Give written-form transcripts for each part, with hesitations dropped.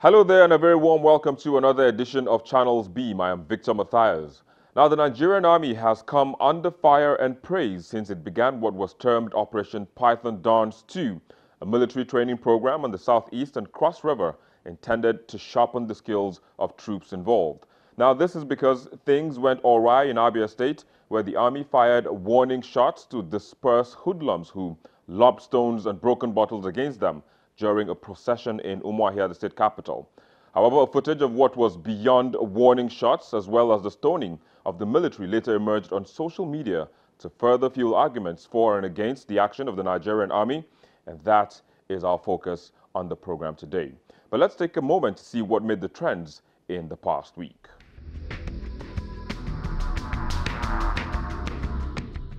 Hello there and a very warm welcome to another edition of Channels Beam. I am Victor Matthias. Now, the Nigerian Army has come under fire and praise since it began what was termed Operation Python Dance 2, a military training program on the southeast and Cross River intended to sharpen the skills of troops involved. Now, this is because things went awry in Abia State, where the Army fired warning shots to disperse hoodlums who lobbed stones and broken bottles against them during a procession in Umuahia, the state capital. However, footage of what was beyond warning shots, as well as the stoning of the military, later emerged on social media to further fuel arguments for and against the action of the Nigerian Army, and that is our focus on the program today. But let's take a moment to see what made the trends in the past week.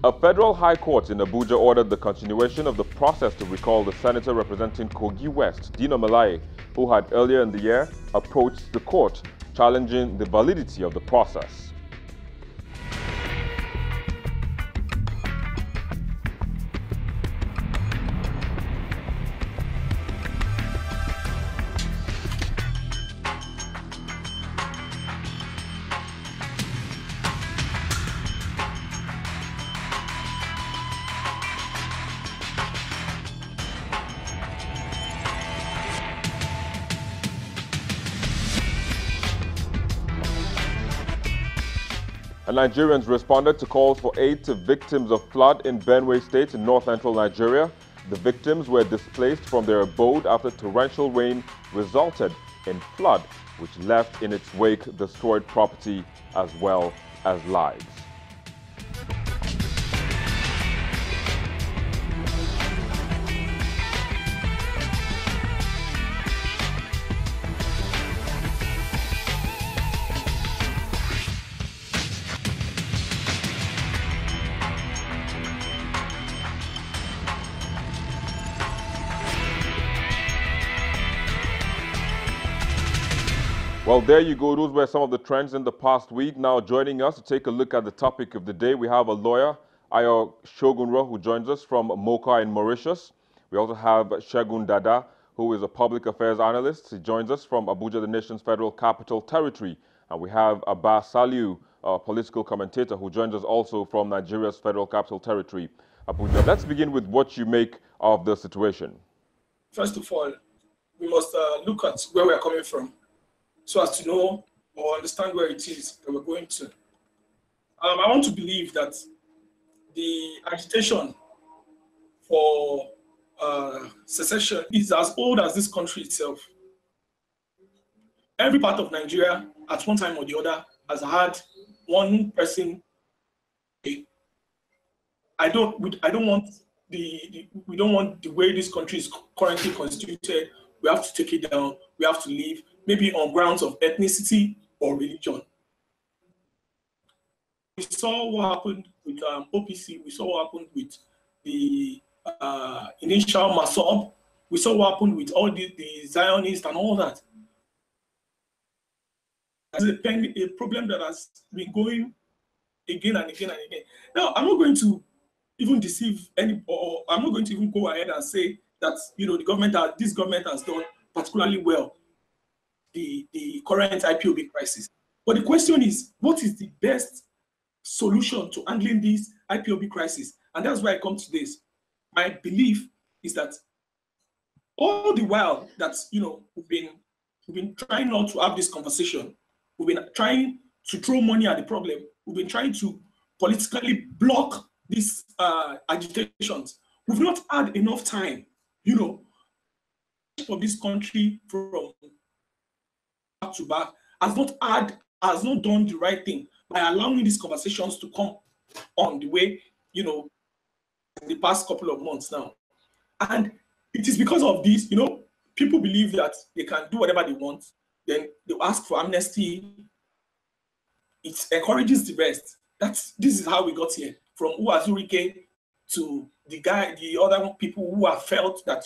A federal high court in Abuja ordered the continuation of the process to recall the senator representing Kogi West, Dino Melaye, who had earlier in the year approached the court challenging the validity of the process. And Nigerians responded to calls for aid to victims of flood in Benue State in north-central Nigeria. The victims were displaced from their abode after torrential rain resulted in flood, which left in its wake destroyed property as well as lives. Well, there you go. Those were some of the trends in the past week. Now, joining us to take a look at the topic of the day, we have a lawyer, Ayo Shogunro, who joins us from Mocha in Mauritius. We also have Shegun Dada, who is a public affairs analyst. He joins us from Abuja, the nation's federal capital territory. And we have Abbas Saliu, a political commentator, who joins us also from Nigeria's federal capital territory, Abuja. Let's begin with what you make of the situation. First of all, we must look at where we are coming from, so as to know or understand where it is that we're going to. I want to believe that the agitation for secession is as old as this country itself. Every part of Nigeria, at one time or the other, has had one person. I don't want the way this country is currently constituted. We have to take it down. We have to leave, maybe on grounds of ethnicity or religion. We saw what happened with OPC. We saw what happened with the initial Masob. We saw what happened with all the Zionists and all that. It's a problem that has been going again and again and again. Now, I'm not going to even deceive any, or I'm not going to even go ahead and say that this government has done particularly well the current IPOB crisis. But the question is, what is the best solution to handling this IPOB crisis? And that's why I come to this. My belief is that all the while that we've been trying not to have this conversation, we've been trying to throw money at the problem, we've been trying to politically block these agitations. We've not had enough time, for this country from back to back has not done the right thing by allowing these conversations to come on the way, in the past couple of months now. And it is because of this, people believe that they can do whatever they want, then they'll ask for amnesty. It encourages the rest. This is how we got here, from Uwazurike to the other people who have felt that,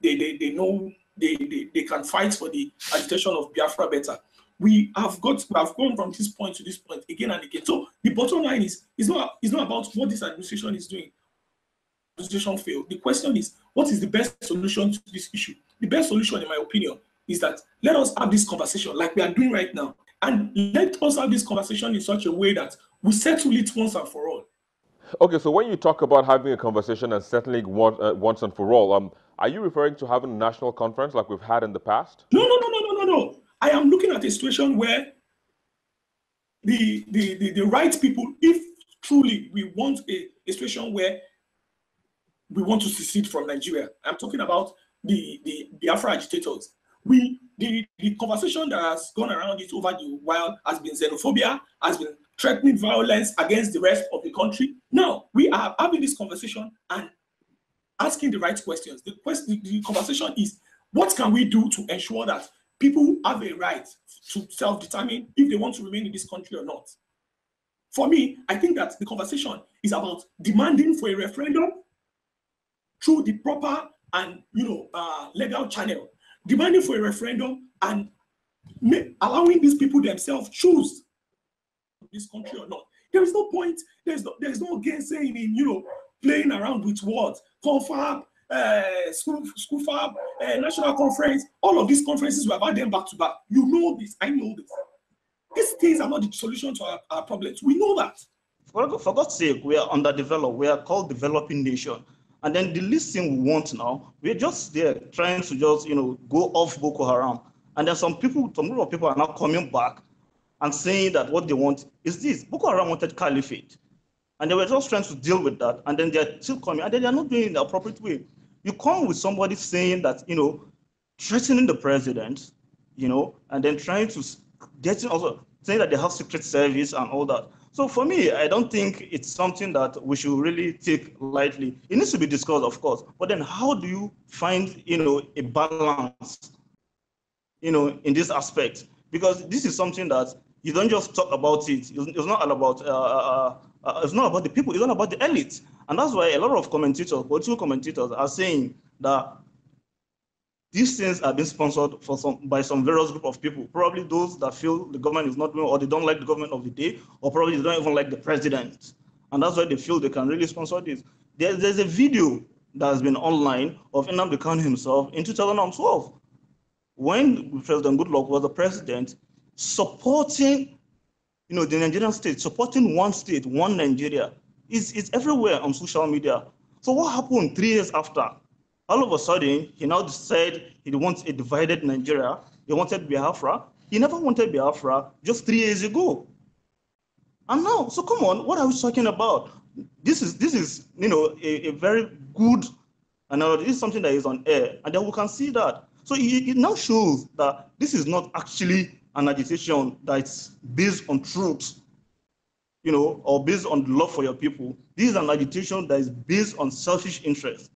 they know they can fight for the agitation of Biafra better. We have gone from this point to this point again and again. So the bottom line is not about what this administration is doing. Administration failed. The question is, what is the best solution to this issue? The best solution, in my opinion, is that let us have this conversation like we are doing right now. And let us have this conversation in such a way that we settle it once and for all. Okay, so when you talk about having a conversation and settling once and for all, are you referring to having a national conference like we've had in the past? No, no, no, no, no, no, no. I am looking at a situation where the right people, if truly we want a situation where we want to secede from Nigeria, I'm talking about the Biafra agitators. The conversation that has gone around it over the while has been xenophobia, has been threatening violence against the rest of the country. Now we are having this conversation and asking the right questions. The conversation is, what can we do to ensure that people have a right to self-determine if they want to remain in this country or not? For me, I think that the conversation is about demanding for a referendum through the proper and legal channel, demanding for a referendum and allowing these people themselves choose this country or not. There is no point. There's no gainsaying in playing around with words. Confab, school fab, national conference. All of these conferences, we have had them back to back. You know this. I know this. These things are not the solution to our problems. We know that. For God's sake, we are underdeveloped. We are called developing nation. And then the least thing we want now, we're just there trying to just, go off Boko Haram. And then some group of people are now coming back and saying that what they want is this. Boko Haram wanted caliphate. And they were just trying to deal with that. And then they're still coming. And then they're not doing it in the appropriate way. You come with somebody saying that, threatening the president, and then trying to also saying that they have secret service and all that. So for me, I don't think it's something that we should really take lightly. It needs to be discussed, of course. But then how do you find, a balance, in this aspect? Because this is something that you don't just talk about it. It's not all about, it's not about the people. It's not about the elite. And that's why a lot of political commentators are saying that these things are being sponsored by some various group of people, probably those that feel the government is not doing, or they don't like the government of the day, or probably they don't even like the president. And that's why they feel they can really sponsor this. There's a video that has been online of Nnamdi Kanu himself in 2012, when President Goodluck was the president, supporting the Nigerian state, supporting one state, one Nigeria. It's everywhere on social media. So what happened 3 years after? All of a sudden, he now decided he wants a divided Nigeria. He wanted Biafra. He never wanted Biafra just 3 years ago. And now, so come on, what are we talking about? This is a very good analogy. This is something that is on air, and then we can see that. So it now shows that this is not actually an agitation that's based on truth, or based on love for your people. This is an agitation that is based on selfish interest.